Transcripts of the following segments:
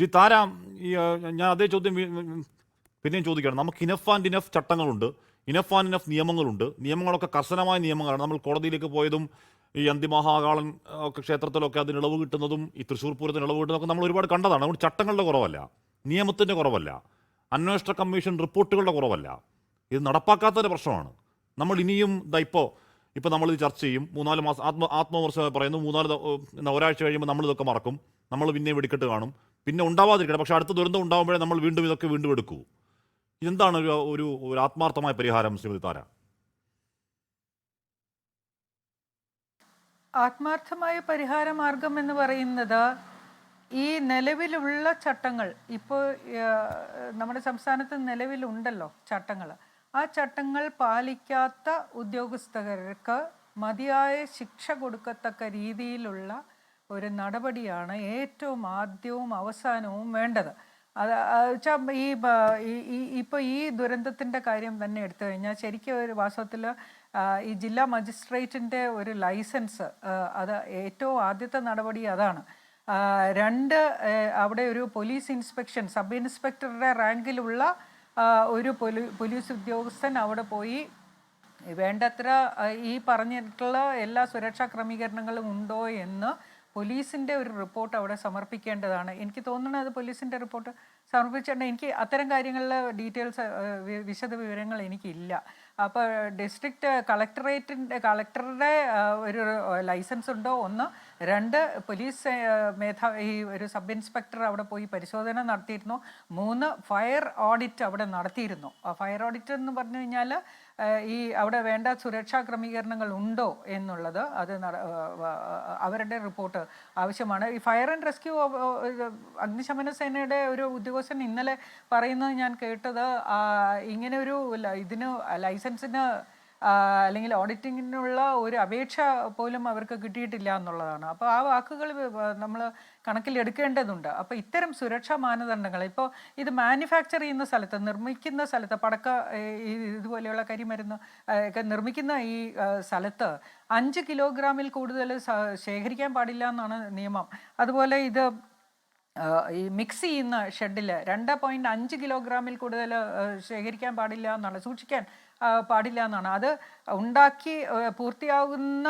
ശ്രീ താര, ഞാൻ അതേ ചോദ്യം പിന്നെയും ചോദിക്കുകയാണ്. നമുക്ക് ഇനഫ് ആൻഡ് ഇനഫ് ചട്ടങ്ങളുണ്ട്, ഇനഫ് ആൻഡ് ഇനഫ് നിയമങ്ങളുണ്ട്. നിയമങ്ങളൊക്കെ കർശനമായ നിയമങ്ങളാണ്. നമ്മൾ കോടതിയിലേക്ക് പോയതും ഈ അന്തിമഹാകാളൻ ഒക്കെ ക്ഷേത്രത്തിലൊക്കെ അതിന് ഇളവ് കിട്ടുന്നതും ഈ തൃശ്ശൂർ പൂരത്തിന് ഇളവ് കിട്ടുന്നതൊക്കെ നമ്മൾ ഒരുപാട് കണ്ടതാണ്. അതുകൊണ്ട് ചട്ടങ്ങളുടെ കുറവല്ല, നിയമത്തിൻ്റെ കുറവല്ല, അന്വേഷണ കമ്മീഷൻ റിപ്പോർട്ടുകളുടെ കുറവല്ല. ഇത് നടപ്പാക്കാത്തതിൻ്റെ പ്രശ്നമാണ്. നമ്മൾ ഇനിയും ഇപ്പോൾ നമ്മളിത് ചർച്ച ചെയ്യും, 3-4 മാസം ആത്മവിമർശനം പറയുന്നു, ഒരാഴ്ച കഴിയുമ്പോൾ നമ്മളിതൊക്കെ മറക്കും, നമ്മൾ പിന്നെ വെടിക്കെട്ട് കാണും, പിന്നെ ഉണ്ടാവാതിരിക്കണം. പക്ഷേ അടുത്ത ദുരന്തം ഉണ്ടാകുമ്പോഴേ നമ്മൾ വീണ്ടും എടുക്കൂ. ഇതെന്താണ് ഒരു ആത്മാർത്ഥമായ പരിഹാരം ശ്രീമതി താര? ആത്മാർത്ഥമായ പരിഹാര മാർഗം എന്ന് പറയുന്നത് ഈ നിലവിലുള്ള ചട്ടങ്ങൾ, ഇപ്പോൾ നമ്മുടെ സംസ്ഥാനത്ത് നിലവിലുണ്ടല്ലോ ചട്ടങ്ങൾ, ആ ചട്ടങ്ങൾ പാലിക്കാത്ത ഉദ്യോഗസ്ഥർക്ക് മതിയായ ശിക്ഷ കൊടുക്കത്തക്ക രീതിയിലുള്ള ഒരു നടപടിയാണ് ഏറ്റവും ആദ്യവും അവസാനവും വേണ്ടത്. അത് വെച്ചാൽ ഇപ്പോൾ ഈ ദുരന്തത്തിൻ്റെ കാര്യം തന്നെ എടുത്തു കഴിഞ്ഞാൽ ശരിക്കും ഒരു വാസ്തവത്തിൽ ഈ ജില്ലാ മജിസ്ട്രേറ്റിൻ്റെ ഒരു ലൈസൻസ്, അത് ഏറ്റവും ആദ്യത്തെ നടപടി അതാണ്. 2, അവിടെ ഒരു പോലീസ് ഇൻസ്പെക്ഷൻ, സബ് ഇൻസ്പെക്ടറുടെ റാങ്കിലുള്ള ഒരു പോലീസ് ഉദ്യോഗസ്ഥൻ അവിടെ പോയി വേണ്ടത്ര ഈ പറഞ്ഞിട്ടുള്ള എല്ലാ സുരക്ഷാ ക്രമീകരണങ്ങളും ഉണ്ടോ എന്ന് പോലീസിൻ്റെ ഒരു റിപ്പോർട്ട് അവിടെ സമർപ്പിക്കേണ്ടതാണ്. എനിക്ക് തോന്നുന്നത് അത് പോലീസിൻ്റെ റിപ്പോർട്ട് സമർപ്പിച്ചിട്ടുണ്ട്. എനിക്ക് അത്തരം കാര്യങ്ങളിലെ ഡീറ്റെയിൽസ്, വിശദ വിവരങ്ങൾ എനിക്കില്ല. അപ്പോൾ ഡിസ്ട്രിക്റ്റ് കളക്ടറുടെ ഒരു ലൈസൻസ് ഉണ്ടോ, 1. 2, പോലീസ് ഈ ഒരു സബ് ഇൻസ്പെക്ടർ അവിടെ പോയി പരിശോധന നടത്തിയിരുന്നു. 3, ഫയർ ഓഡിറ്റ് അവിടെ നടത്തിയിരുന്നു. ഫയർ ഓഡിറ്റ് എന്ന് പറഞ്ഞു കഴിഞ്ഞാൽ ഈ അവിടെ വേണ്ട സുരക്ഷാ ക്രമീകരണങ്ങൾ ഉണ്ടോ എന്നുള്ളത്, അത് അവരുടെ റിപ്പോർട്ട് ആവശ്യമാണ്. ഈ ഫയർ ആൻഡ് റെസ്ക്യൂ അഗ്നിശമന സേനയുടെ ഒരു ഉദ്യോഗസ്ഥൻ ഇന്നലെ പറയുന്നത് ഞാൻ കേട്ടത്, ഇങ്ങനെ ഒരു ഇതിന് ലൈസൻസിന് അല്ലെങ്കിൽ ഓഡിറ്റിങ്ങിനുള്ള ഒരു അപേക്ഷ പോലും അവർക്ക് കിട്ടിയിട്ടില്ല എന്നുള്ളതാണ്. അപ്പോൾ ആ വാക്കുകൾ നമ്മൾ കണക്കിലെടുക്കേണ്ടതുണ്ട്. അപ്പോൾ ഇത്തരം സുരക്ഷാ മാനദണ്ഡങ്ങൾ, ഇപ്പോൾ ഇത് മാനുഫാക്ചർ ചെയ്യുന്ന സ്ഥലത്ത്, നിർമ്മിക്കുന്ന സ്ഥലത്ത്, ഇതുപോലെയുള്ള കരിമരുന്ന് ഒക്കെ നിർമ്മിക്കുന്ന ഈ സ്ഥലത്ത് 5 കിലോഗ്രാമിൽ കൂടുതൽ ശേഖരിക്കാൻ പാടില്ല എന്നാണ് നിയമം. അതുപോലെ ഇത് ഈ മിക്സ് ചെയ്യുന്ന ഷെഡിൽ 2.5 കിലോഗ്രാമിൽ കൂടുതൽ ശേഖരിക്കാൻ പാടില്ല എന്നാണ്, സൂക്ഷിക്കാൻ പാടില്ല എന്നാണ്. അത് ഉണ്ടാക്കി പൂർത്തിയാകുന്ന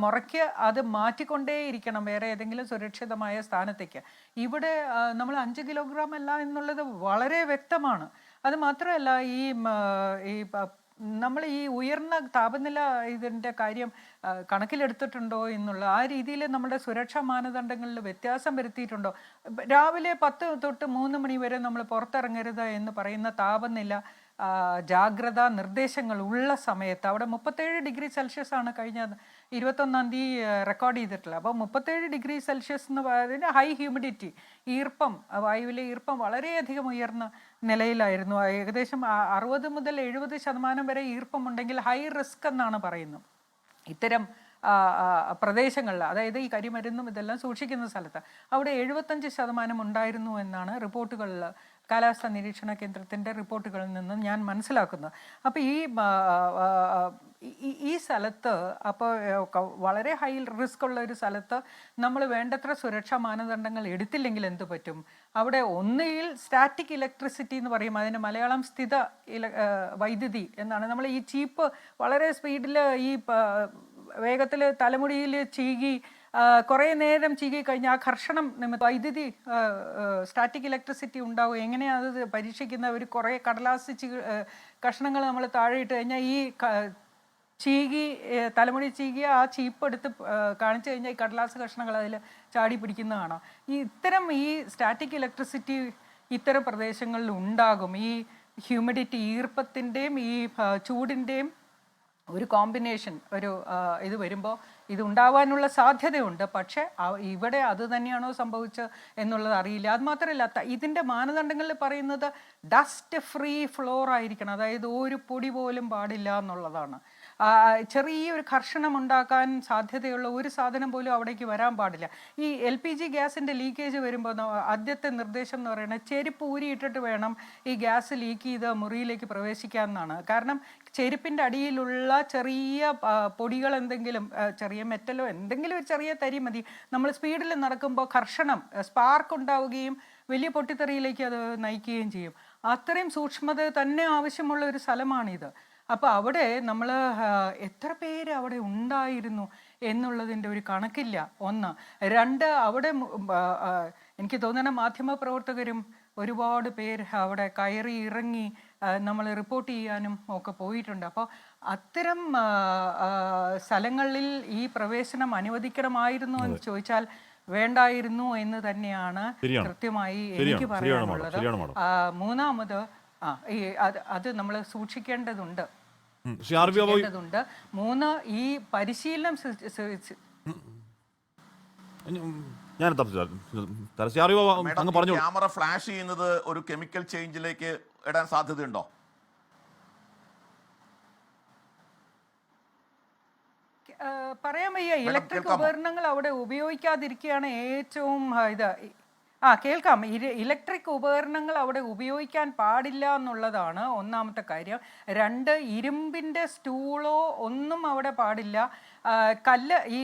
മുറയ്ക്ക് അത് മാറ്റിക്കൊണ്ടേയിരിക്കണം വേറെ ഏതെങ്കിലും സുരക്ഷിതമായ സ്ഥാനത്തേക്ക്. ഇവിടെ നമ്മൾ 5 കിലോഗ്രാം അല്ല എന്നുള്ളത് വളരെ വ്യക്തമാണ്. അത് മാത്രമല്ല, ഈ നമ്മൾ ഈ ഉയർന്ന താപനില ഇതിൻ്റെ കാര്യം കണക്കിലെടുത്തിട്ടുണ്ടോ എന്നുള്ള ആ രീതിയിൽ നമ്മുടെ സുരക്ഷാ മാനദണ്ഡങ്ങളിൽ വ്യത്യാസം വരുത്തിയിട്ടുണ്ടോ? രാവിലെ 10 തൊട്ട് 3 മണി വരെ നമ്മൾ പുറത്തിറങ്ങരുത് എന്ന് പറയുന്ന താപനില ജാഗ്രതാ നിർദ്ദേശങ്ങൾ ഉള്ള സമയത്ത് അവിടെ 37 ഡിഗ്രി സെൽഷ്യസ് ആണ് കഴിഞ്ഞ 21-ാം തീയതി റെക്കോർഡ് ചെയ്തിട്ടുള്ളത്. അപ്പോൾ 37 ഡിഗ്രി സെൽഷ്യസ് എന്ന് പറയുന്നത് ഹൈ ഹ്യൂമിഡിറ്റി, ഈർപ്പം, വായുവിലെ ഈർപ്പം വളരെയധികം ഉയർന്ന നിലയിലായിരുന്നു. ഏകദേശം 60 മുതൽ 70% വരെ ഈർപ്പം ഉണ്ടെങ്കിൽ ഹൈ റിസ്ക് എന്നാണ് പറയുന്നത്. ഇത്തരം പ്രദേശങ്ങളിൽ, അതായത് ഈ കരിമരുന്നും ഇതെല്ലാം സൂക്ഷിക്കുന്ന സ്ഥലത്ത് അവിടെ 75% ഉണ്ടായിരുന്നു എന്നാണ് റിപ്പോർട്ടുകളിൽ, കാലാവസ്ഥാ നിരീക്ഷണ കേന്ദ്രത്തിൻ്റെ റിപ്പോർട്ടുകളിൽ നിന്നും ഞാൻ മനസ്സിലാക്കുന്നത്. അപ്പോൾ ഈ സ്ഥലത്ത്, അപ്പോൾ വളരെ ഹൈ റിസ്ക് ഉള്ള ഒരു സ്ഥലത്ത് നമ്മൾ വേണ്ടത്ര സുരക്ഷാ മാനദണ്ഡങ്ങൾ എടുത്തില്ലെങ്കിൽ എന്ത് പറ്റും? അവിടെ ഒന്നുകിൽ സ്റ്റാറ്റിക് ഇലക്ട്രിസിറ്റി എന്ന് പറയും, അതിന് മലയാളം സ്ഥിത വൈദ്യുതി എന്നാണ്. നമ്മൾ ഈ ചീപ്പ് വളരെ സ്പീഡിൽ ഈ വേഗത്തിൽ തലമുടിയിൽ ചീകി കുറേ നേരം ചീകി കഴിഞ്ഞാൽ ആ ഘർഷണം നിമിത്തം വൈദ്യുതി, സ്റ്റാറ്റിക് ഇലക്ട്രിസിറ്റി ഉണ്ടാവും. എങ്ങനെയാണ് അത് പരീക്ഷിക്കുന്ന? ഒരു കുറേ കടലാസ് കഷ്ണങ്ങൾ നമ്മൾ താഴെ ഇട്ട് കഴിഞ്ഞാൽ ഈ തലമുടി ചീകിയ ആ ചീപ്പ് എടുത്ത് കാണിച്ചു കഴിഞ്ഞാൽ ഈ കടലാസ് കഷ്ണങ്ങൾ അതിൽ ചാടി പിടിക്കുന്നതാണ്. ഇത്തരം സ്റ്റാറ്റിക് ഇലക്ട്രിസിറ്റി ഇത്തരം പ്രദേശങ്ങളിൽ ഉണ്ടാകും. ഈ ഹ്യൂമിഡിറ്റി, ഈർപ്പത്തിൻ്റെയും ഈ ചൂടിൻ്റെയും ഒരു കോമ്പിനേഷൻ, ഇത് വരുമ്പോൾ ഇത് ഉണ്ടാവാനുള്ള സാധ്യതയുണ്ട്. പക്ഷേ ഇവിടെ അത് തന്നെയാണോ സംഭവിച്ചത് എന്നുള്ളത് അറിയില്ല. അത് മാത്രമല്ല, ഇതിൻ്റെ മാനദണ്ഡങ്ങളിൽ പറയുന്നത് ഡസ്റ്റ് ഫ്രീ ഫ്ലോർ ആയിരിക്കണം, അതായത് ഒരു പൊടി പോലും പാടില്ല എന്നുള്ളതാണ്. ചെറിയൊരു കർഷണം ഉണ്ടാക്കാൻ സാധ്യതയുള്ള ഒരു സാധനം പോലും അവിടേക്ക് വരാൻ പാടില്ല. ഈ LPG ഗ്യാസിൻ്റെ ലീക്കേജ് വരുമ്പോൾ ആദ്യത്തെ നിർദ്ദേശം എന്ന് പറയുന്നത് ചെരുപ്പ് ഊരിയിട്ടിട്ട് വേണം ഈ ഗ്യാസ് ലീക്ക് ചെയ്ത് മുറിയിലേക്ക് പ്രവേശിക്കാമെന്നാണ്. കാരണം ചെരുപ്പിൻ്റെ അടിയിലുള്ള ചെറിയ പൊടികൾ എന്തെങ്കിലും, ചെറിയ മെറ്റലോ എന്തെങ്കിലും ഒരു ചെറിയ തരി മതി, നമ്മൾ സ്പീഡിൽ നടക്കുമ്പോൾ കർഷണം സ്പാർക്ക് ഉണ്ടാവുകയും വലിയ പൊട്ടിത്തെറിയിലേക്ക് അത് നയിക്കുകയും ചെയ്യും. അത്രയും സൂക്ഷ്മത തന്നെ ആവശ്യമുള്ള ഒരു സ്ഥലമാണിത്. അപ്പോൾ അവിടെ നമ്മൾ എത്ര പേര് അവിടെ ഉണ്ടായിരുന്നു എന്നുള്ളതിൻ്റെ ഒരു കണക്കില്ല. ഒന്ന്. രണ്ട്, അവിടെ എനിക്ക് തോന്നുന്ന മാധ്യമപ്രവർത്തകരും ഒരുപാട് പേര് അവിടെ കയറി ഇറങ്ങി നമ്മൾ റിപ്പോർട്ട് ചെയ്യാനും ഒക്കെ പോയിട്ടുണ്ട്. അപ്പോൾ അത്തരം സ്ഥലങ്ങളിൽ ഈ പ്രവേശനം അനുവദിക്കണമായിരുന്നു എന്ന് ചോദിച്ചാൽ വേണ്ടായിരുന്നു എന്ന് തന്നെയാണ് കൃത്യമായി എനിക്ക് പറയാനുള്ളത്. മൂന്നാമത് അത് നമ്മൾ സൂക്ഷിക്കേണ്ടതുണ്ട്. മൂന്ന്, ഈ പരിശീലനം ക്യാമറ ഫ്ലാഷ് ചെയ്യുന്നത് ഒരു കെമിക്കൽ ചേഞ്ചിലേക്ക് ഇടാൻ സാധ്യതയുണ്ടോ? പറയാൻ വയ്യ. ഇലക്ട്രിക് ഉപകരണങ്ങൾ അവിടെ ഉപയോഗിക്കാതിരിക്കുകയാണ് ഏറ്റവും ഇത്. കേൾക്കാം. ഇലക്ട്രിക് ഉപകരണങ്ങൾ അവിടെ ഉപയോഗിക്കാൻ പാടില്ല എന്നുള്ളതാണ് ഒന്നാമത്തെ കാര്യം. രണ്ട്, ഇരുമ്പിൻ്റെ സ്റ്റൂളോ ഒന്നും അവിടെ പാടില്ല. ഈ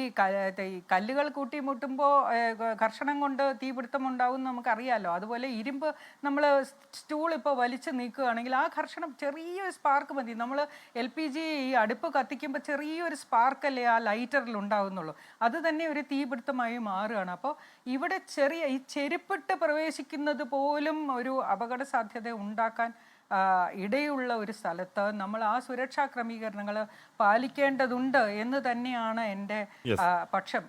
കല്ലുകൾ കൂട്ടിമുട്ടുമ്പോൾ കർഷണം കൊണ്ട് തീപിടുത്തം ഉണ്ടാവും നമുക്കറിയാമല്ലോ. അതുപോലെ ഇരുമ്പ് നമ്മൾ സ്റ്റൂൾ ഇപ്പോൾ വലിച്ചു നീക്കുകയാണെങ്കിൽ ആ കർഷണം ചെറിയൊരു സ്പാർക്ക് മതി. നമ്മൾ LPG ഈ അടുപ്പ് കത്തിക്കുമ്പോൾ ചെറിയൊരു സ്പാർക്കല്ലേ ആ ലൈറ്ററിൽ ഉണ്ടാകുന്നുള്ളൂ. അത് തന്നെ ഒരു തീപിടുത്തമായി മാറുകയാണ്. അപ്പോൾ ഇവിടെ ഈ ചെരുപ്പിട്ട് പ്രവേശിക്കുന്നത് പോലും ഒരു അപകട സാധ്യത ഉണ്ടാക്കാൻ ഇടയുള്ള ഒരു സ്ഥലത്ത് നമ്മൾ ആ സുരക്ഷാ ക്രമീകരണങ്ങൾ പാലിക്കേണ്ടതുണ്ട് എന്ന് തന്നെയാണ് എൻ്റെ പക്ഷം.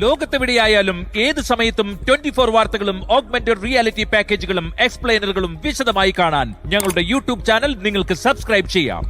ലോകത്തെവിടെയായാലും ഏത് സമയത്തും 24 വാർത്തകളും ഓഗ്മെന്റഡ് റിയാലിറ്റി പാക്കേജുകളും എക്സ്പ്ലെയിനറുകളും വിശദമായി കാണാൻ ഞങ്ങളുടെ YouTube ചാനൽ നിങ്ങൾക്ക് സബ്സ്ക്രൈബ് ചെയ്യാം.